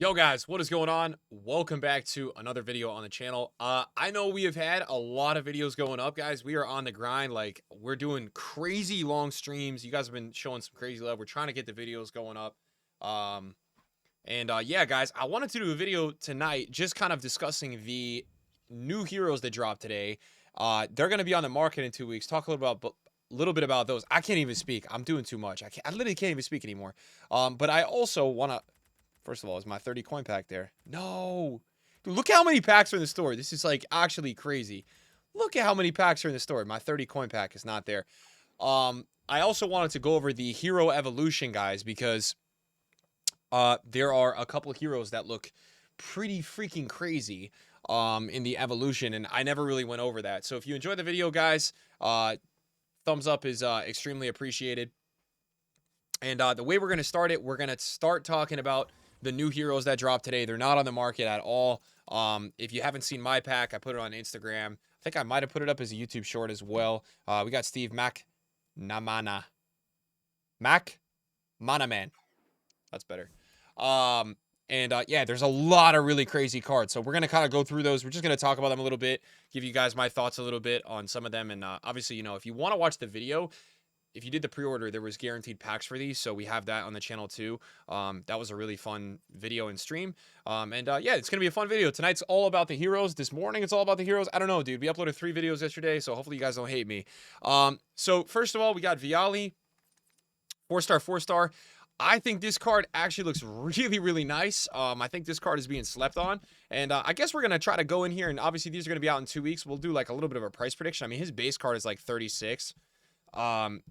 Yo guys, what is going on? Welcome back to another video on the channel. I know we have had a lot of videos going up, guys. We are on the grind. Like, we're doing crazy long streams. You guys have been showing some crazy love. We're trying to get the videos going up. Yeah, guys, I wanted to do a video tonight just kind of discussing the new heroes that dropped today. They're going to be on the market in 2 weeks. Talk a little bit about those. I can't even speak. I'm doing too much. I literally can't even speak anymore. But I also want to. First of all, is my 30 coin pack there? No. Dude, look how many packs are in the store. This is like actually crazy. Look at how many packs are in the store. My 30 coin pack is not there. I also wanted to go over the hero evolution, guys, because there are a couple of heroes that look pretty freaking crazy in the evolution, and I never really went over that. So if you enjoyed the video, guys, thumbs up is extremely appreciated. And the way we're going to start it, we're going to start talking about the new heroes that dropped today. They're not on the market at all. If you haven't seen my pack, I put it on Instagram. I think I might have put it up as a YouTube short as well. We got Steve McManaman. That's better. Yeah, there's a lot of really crazy cards. So we're going to kind of go through those. We're just going to talk about them a little bit, give you guys my thoughts a little bit on some of them. And obviously, you know, if you want to watch the video, if you did the pre-order, there was guaranteed packs for these, so we have that on the channel too. That was a really fun video and stream. Yeah, it's gonna be a fun video. Tonight's all about the heroes. This morning, it's all about the heroes. I don't know, dude. We uploaded 3 videos yesterday, so hopefully you guys don't hate me. So first of all, we got Viali, 4-star, 4-star. I think this card actually looks really, really nice. I think this card is being slept on. And I guess we're going to try to go in here, and obviously these are going to be out in 2 weeks. We'll do like a little bit of a price prediction. I mean, his base card is like 36.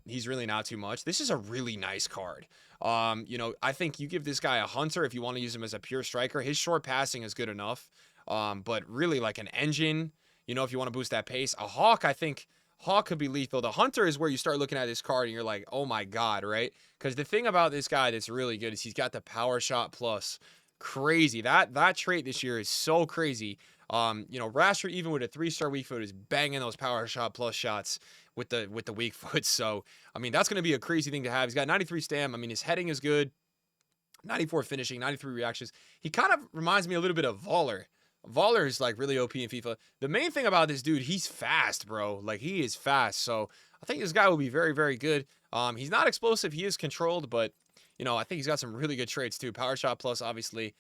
He's really not too much. This is a really nice card. You know, I think you give this guy a hunter if you want to use him as a pure striker. His short passing is good enough. But really like an engine, you know, if you want to boost that pace. A hawk, I think hawk could be lethal. The hunter is where you start looking at this card and you're like, oh my god, right? Because the thing about this guy that's really good is he's got the power shot plus. Crazy. That trait this year is so crazy. You know, Rashford, even with a 3-star weak foot, is banging those power shot plus shots with the weak foot. So I mean, that's going to be a crazy thing to have. He's got 93 stam. I mean, his heading is good, 94 finishing, 93 reactions. He kind of reminds me a little bit of Voller. Voller is like really OP in FIFA. The main thing about this dude, he's fast, bro. Like, he is fast. So I think this guy will be very, very good. He's not explosive. He is controlled, but you know, I think he's got some really good traits too. Power shot plus, obviously.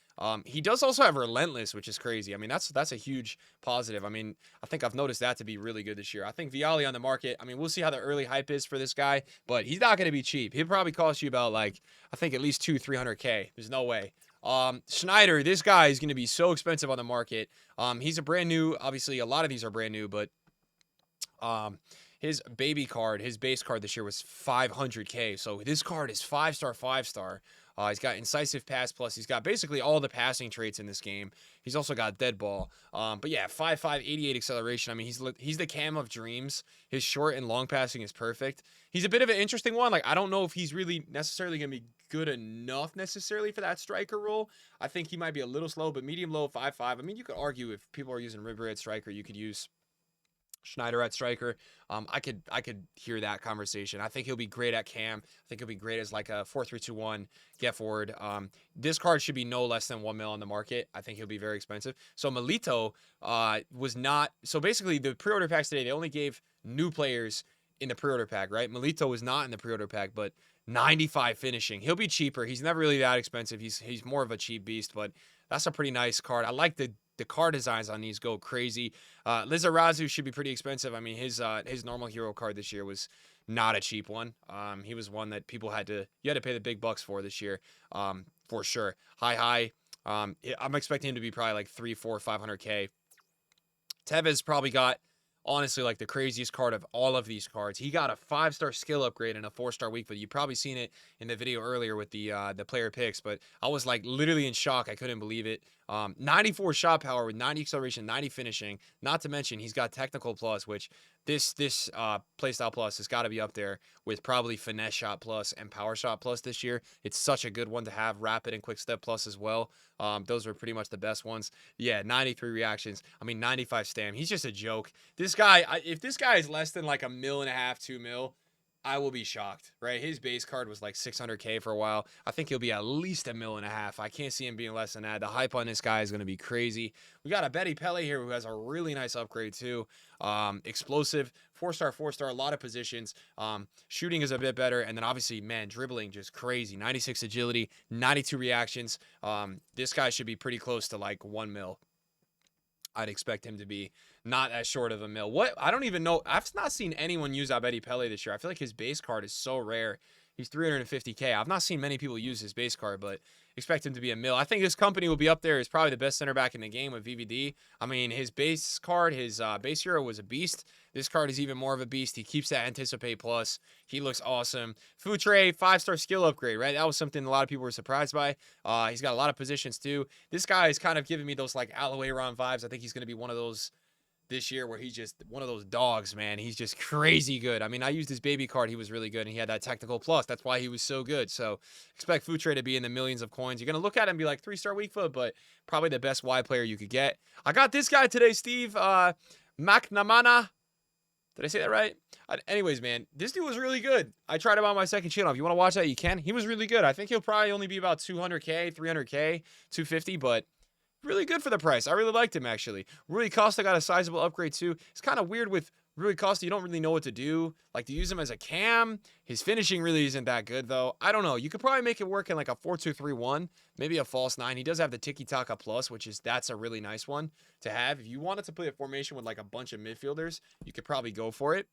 He does also have relentless, which is crazy. I mean, that's a huge positive. I mean, I think I've noticed that to be really good this year. I think Viali on the market. I mean, we'll see how the early hype is for this guy, but he's not going to be cheap. He'll probably cost you about like, I think at least 200-300K. There's no way. Schneider, this guy is going to be so expensive on the market. He's a brand new. Obviously, a lot of these are brand new, but his baby card, his base card this year was 500K. So this card is 5-star, 5-star. He's got incisive pass plus. He's got basically all the passing traits in this game. He's also got dead ball. But yeah, 5'5", 88 acceleration. I mean, he's the cam of dreams. His short and long passing is perfect. He's a bit of an interesting one. Like, I don't know if he's really necessarily going to be good enough necessarily for that striker role. I think he might be a little slow, but medium low, 5'5". I mean, you could argue if people are using River at striker, you could use Schneider at striker. I could hear that conversation. I think he'll be great at cam. I think he'll be great as like a 4-3-2-1 get forward. This card should be no less than 1 mil on the market. I think he'll be very expensive. So Melito was not. So basically, the pre-order packs today, they only gave new players in the pre-order pack, right? Melito was not in the pre-order pack, but 95 finishing. He'll be cheaper. He's never really that expensive. He's more of a cheap beast, but that's a pretty nice card. I like the card designs on these go crazy. Lizarazu should be pretty expensive. I mean, his normal hero card this year was not a cheap one. He was one that you had to pay the big bucks for this year, for sure. High. I'm expecting him to be probably like 3, 4, 500K. Tevez probably got, honestly, like the craziest card of all of these cards. He got a 5-star skill upgrade and a 4-star weak foot. You've probably seen it in the video earlier with the player picks, but I was like literally in shock. I couldn't believe it. 94 shot power with 90 acceleration, 90 finishing. Not to mention he's got technical plus, which this playstyle plus has got to be up there with probably finesse shot plus and power shot plus this year. It's such a good one to have. Rapid and quick step plus as well. Those are pretty much the best ones. Yeah, 93 reactions. I mean, 95 stam. He's just a joke. This guy, if this guy is less than like $1.5 million, 2 mil, I will be shocked, right? His base card was like 600K for a while. I think he'll be at least $1.5 million. I can't see him being less than that. The hype on this guy is going to be crazy. We got a Betty Pele here who has a really nice upgrade too. Explosive, 4-star, 4-star, a lot of positions. Shooting is a bit better. And then obviously, man, dribbling just crazy. 96 agility, 92 reactions. This guy should be pretty close to like 1 mil. I'd expect him to be not as short of $1 million. What? I don't even know. I've not seen anyone use Abedi Pele this year. I feel like his base card is so rare. He's 350K. I've not seen many people use his base card, but expect him to be $1 million. I think this company will be up there. He's probably the best center back in the game with VVD. I mean, his base card, his base hero was a beast. This card is even more of a beast. He keeps that Anticipate Plus. He looks awesome. Futre, 5-star skill upgrade, right? That was something a lot of people were surprised by. He's got a lot of positions, too. This guy is kind of giving me those, like, Aloe-Ron vibes. I think he's going to be one of those this year where he's just one of those dogs, man. He's just crazy good. I mean, I used his baby card. He was really good, and he had that technical plus. That's why he was so good. So expect Futre to be in the millions of coins. You're going to look at him and be like 3-star weak foot, but probably the best Y player you could get. I got this guy today, Steve. McNamara. Did I say that right? Anyways, man, this dude was really good. I tried him on my second channel. If you want to watch that, you can. He was really good. I think he'll probably only be about 200K, 300K, 250, but really good for the price. I really liked him, actually. Rui Costa got a sizable upgrade, too. It's kind of weird with Rui Costa. You don't really know what to do. Like, to use him as a cam. His finishing really isn't that good, though. I don't know. You could probably make it work in, like, a 4-2-3-1. Maybe a false 9. He does have the Tiki-Taka Plus, that's a really nice one to have. If you wanted to play a formation with, like, a bunch of midfielders, you could probably go for it.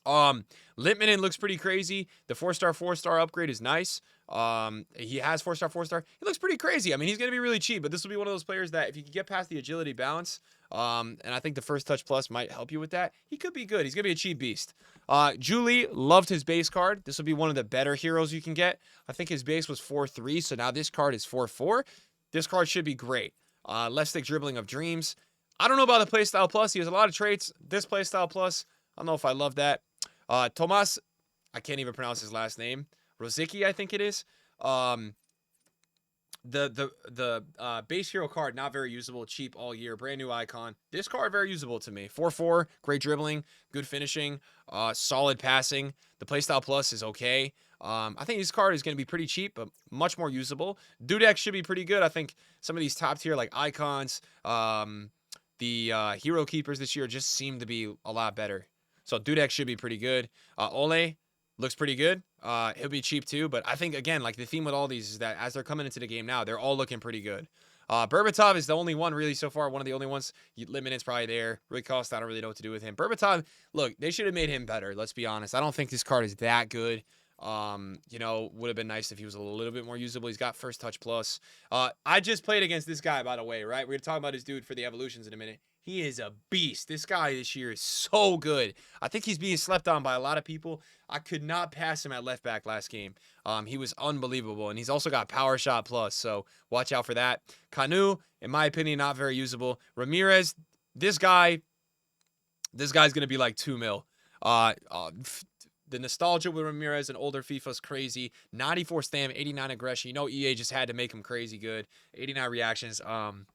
Littmanen looks pretty crazy. The 4-star, 4-star upgrade is nice. He has 4-star, 4-star. He looks pretty crazy. I mean, he's going to be really cheap, but this will be one of those players that if you can get past the agility balance, and I think the first touch plus might help you with that, he could be good. He's going to be a cheap beast. Julie loved his base card. This will be one of the better heroes you can get. I think his base was 4-3, so now this card is 4-4. This card should be great. Left stick dribbling of dreams. I don't know about the playstyle plus. He has a lot of traits. This playstyle plus, I don't know if I love that. Tomas, I can't even pronounce his last name. Rosicky, I think it is. The base hero card, not very usable, cheap all year, brand new icon. This card, very usable to me. 4-4, great dribbling, good finishing, solid passing. The playstyle plus is okay. I think this card is going to be pretty cheap, but much more usable. Dudek should be pretty good. I think some of these top tier, like icons, the hero keepers this year just seem to be a lot better. So Dudek should be pretty good. Ole looks pretty good. He'll be cheap too, but I think, again, like the theme with all these is that as they're coming into the game now, they're all looking pretty good. Berbatov is the only one really so far, one of the only ones. Littmanen's probably there. Rui Costa, I don't really know what to do with him. Berbatov, look, they should have made him better, let's be honest. I don't think this card is that good. You know, would have been nice if he was a little bit more usable. He's got first touch plus. I just played against this guy, by the way, right? We're going to talk about this dude for the evolutions in a minute. He is a beast. This guy this year is so good. I think he's being slept on by a lot of people. I could not pass him at left back last game. He was unbelievable, and he's also got power shot plus, so watch out for that. Kanu, in my opinion, not very usable. Ramirez, this guy's going to be like 2 mil. The nostalgia with Ramirez and older FIFA is crazy. 94 stam, 89 aggression. You know EA just had to make him crazy good. 89 reactions,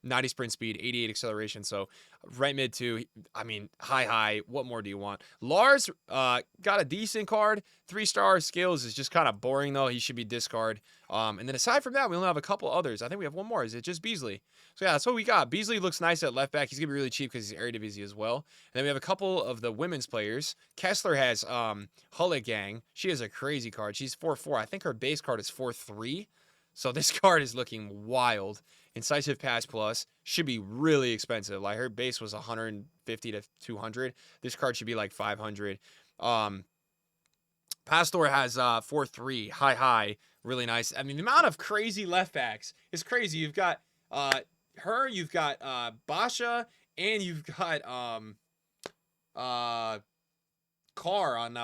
90 sprint speed, 88 acceleration. So right mid too. I mean, high. What more do you want? Lars got a decent card. 3-star skills is just kind of boring though. He should be discard. And then aside from that, we only have a couple others. I think we have one more. Is it just Beasley? So yeah, that's what we got. Beasley looks nice at left back. He's gonna be really cheap because he's Eredivisie as well. And then we have a couple of the women's players. Kessler has Hullet Gang. She has a crazy card. She's 4-4. I think her base card is 4-3. So this card is looking wild. Incisive pass plus should be really expensive. Like her base was 150 to 200. This card should be like 500. Pastor has 4-3, high, really nice. I mean, the amount of crazy left backs is crazy. You've got her, you've got Basha, and you've got Carr on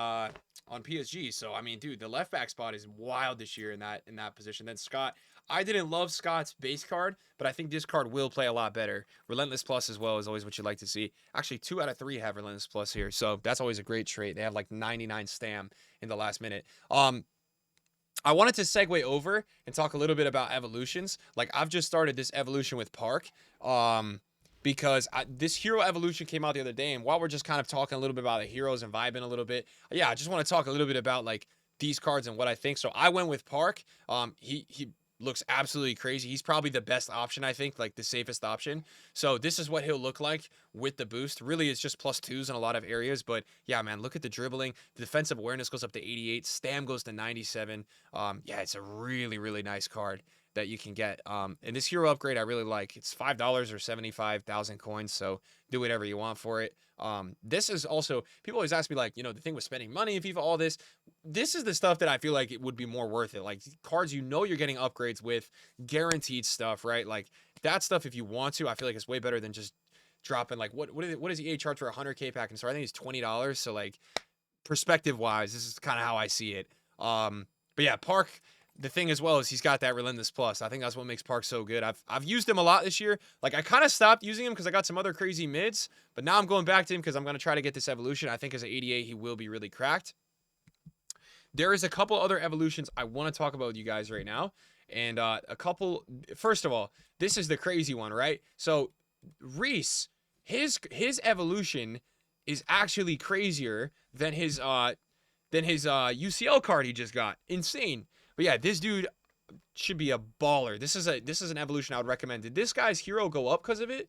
PSG. So I mean, dude, the left back spot is wild this year in that position. Then Scott, I didn't love Scott's base card, but I think this card will play a lot better. Relentless Plus as well is always what you like to see. Actually, 2 out of 3 have Relentless Plus here, so that's always a great trait. They have like 99 stam in the last minute. I wanted to segue over and talk a little bit about evolutions. Like I've just started this evolution with Park. because this hero evolution came out the other day, and while we're just kind of talking a little bit about the heroes and vibing a little bit, yeah, I just want to talk a little bit about like these cards and what I think. So I went with Park. He looks absolutely crazy. He's probably the best option, I think, like the safest option. So this is what he'll look like with the boost. Really, it's just +2s in a lot of areas. But yeah, man, look at the dribbling. The defensive awareness goes up to 88. Stam goes to 97. Yeah, it's a really, really nice card that you can get. And this hero upgrade I really like. It's $5 or 75,000 coins. So do whatever you want for it. This is also, people always ask me like, you know, the thing with spending money in FIFA, all this. This is the stuff that I feel like it would be more worth it. Like cards, you know, you're getting upgrades with, guaranteed stuff, right? Like that stuff, if you want to, I feel like it's way better than just dropping like what does EA charge for a 100K pack? And so I think it's $20. So like perspective wise, this is kind of how I see it. But yeah, Park. The thing as well is he's got that Relentless Plus. I think that's what makes Park so good. I've used him a lot this year. Like I kind of stopped using him because I got some other crazy mids, but now I'm going back to him because I'm going to try to get this evolution. I think as an 88, he will be really cracked. There is a couple other evolutions I want to talk about with you guys right now. And first of all, this is the crazy one, right? So Reese, his evolution is actually crazier than his UCL card he just got. Insane. But yeah, this dude should be a baller. This is an evolution I would recommend. Did this guy's hero go up because of it?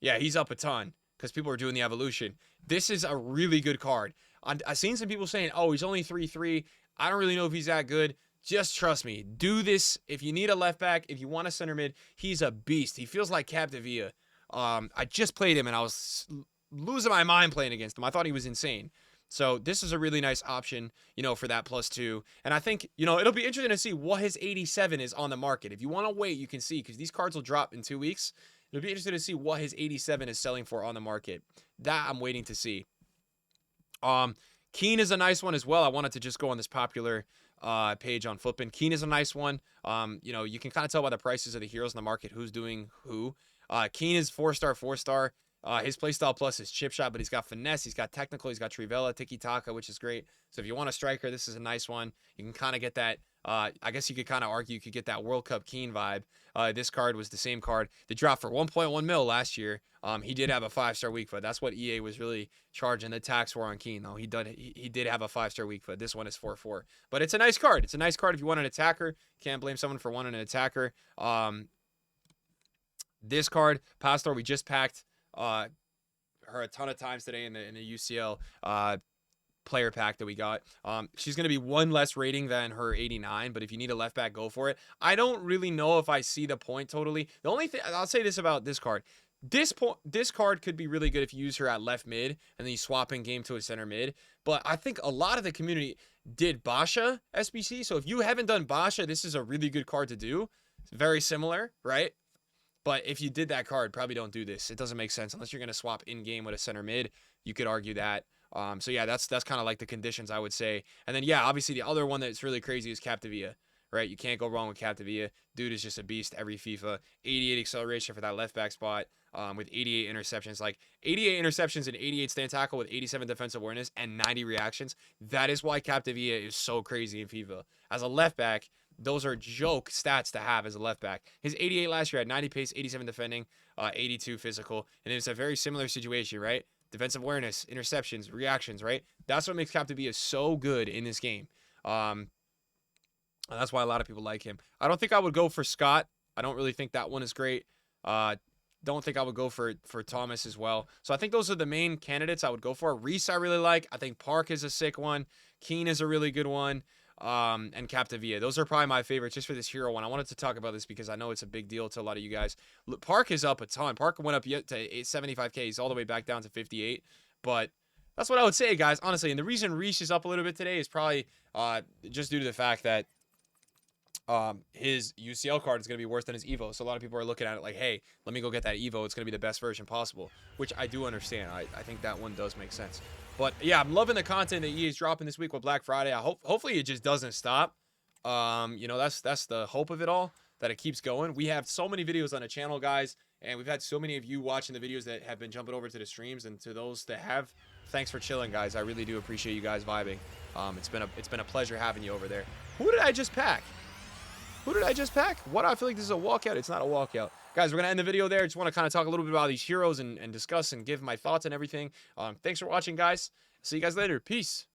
Yeah, he's up a ton because people are doing the evolution. This is a really good card. I've seen some people saying, oh, he's only 3-3. I don't really know if he's that good. Just trust me. Do this. If you need a left back, if you want a center mid, he's a beast. He feels like Capdevia. I just played him and I was losing my mind playing against him. I thought he was insane. So this is a really nice option, you know, for that +2. And I think, you know, it'll be interesting to see what his 87 is on the market. If you want to wait, you can see, because these cards will drop in 2 weeks. It'll be interesting to see what his 87 is selling for on the market. That I'm waiting to see. Keen is a nice one as well. I wanted to just go on this popular page on Flippin'. Keen is a nice one. You know, you can kind of tell by the prices of the heroes in the market who's doing who. Keen is 4-star, 4-star. His playstyle plus is chip shot, but he's got finesse, he's got technical, he's got Trivela, tiki-taka, which is great. So if you want a striker, this is a nice one. You can kind of get that, I guess you could kind of argue you could get that World Cup Keen vibe. This card was the same card that dropped for 1.1 mil last year. He did have a 5-star weak foot. That's what EA was really charging the tax for on Keen, though. He did have a 5-star weak foot. This one is 4-4. But it's a nice card. It's a nice card if you want an attacker. Can't blame someone for wanting an attacker. This card, Pastor, we just packed her a ton of times today in the UCL player pack that we got. She's going to be one less rating than her 89, but if you need a left back, go for it. I don't really know if I see the point totally. The only thing I'll say this about this card. This card could be really good if you use her at left mid and then you swap in game to a center mid. But I think a lot of the community did Basha SBC. So if you haven't done Basha, this is a really good card to do. It's very similar, right? But if you did that card, probably don't do this. It doesn't make sense unless you're going to swap in-game with a center mid. You could argue that. So yeah, that's kind of like the conditions, I would say. And then yeah, obviously the other one that's really crazy is Capdevia, right? You can't go wrong with Capdevia. Dude is just a beast every FIFA. 88 acceleration for that left back spot with 88 interceptions. Like 88 interceptions and 88 stand tackle with 87 defensive awareness and 90 reactions. That is why Capdevia is so crazy in FIFA. As a left back, those are joke stats to have as a left back. His 88 last year had 90 pace, 87 defending, 82 physical. And it's a very similar situation, right? Defensive awareness, interceptions, reactions, right? That's what makes Capdevia so good in this game. That's why a lot of people like him. I don't think I would go for Scott. I don't really think that one is great. Don't think I would go for Thomas as well. So I think those are the main candidates I would go for. Reese I really like. I think Park is a sick one. Keen is a really good one. And Capdevia. Those are probably my favorites just for this hero one. I wanted to talk about this because I know it's a big deal to a lot of you guys. Park is up a ton. Park went up to 75K. He's all the way back down to 58. But that's what I would say, guys, honestly. And the reason Reese is up a little bit today is probably just due to the fact that his UCL card is going to be worse than his Evo. So a lot of people are looking at it like, hey, let me go get that Evo. It's going to be the best version possible, which I do understand. I think that one does make sense. But yeah, I'm loving the content that EA is dropping this week with Black Friday. Hopefully it just doesn't stop. You know, that's the hope of it all, that it keeps going. We have so many videos on the channel, guys, and we've had so many of you watching the videos that have been jumping over to the streams, and to those that have, thanks for chilling, guys. I really do appreciate you guys vibing. It's been a pleasure having you over there. Who did I just pack? Who did I just pack? What? I feel like this is a walkout. It's not a walkout. guys, we're gonna end the video there. Just want to kind of talk a little bit about these heroes and discuss and give my thoughts and everything. Thanks for watching, guys. See you guys later. Peace.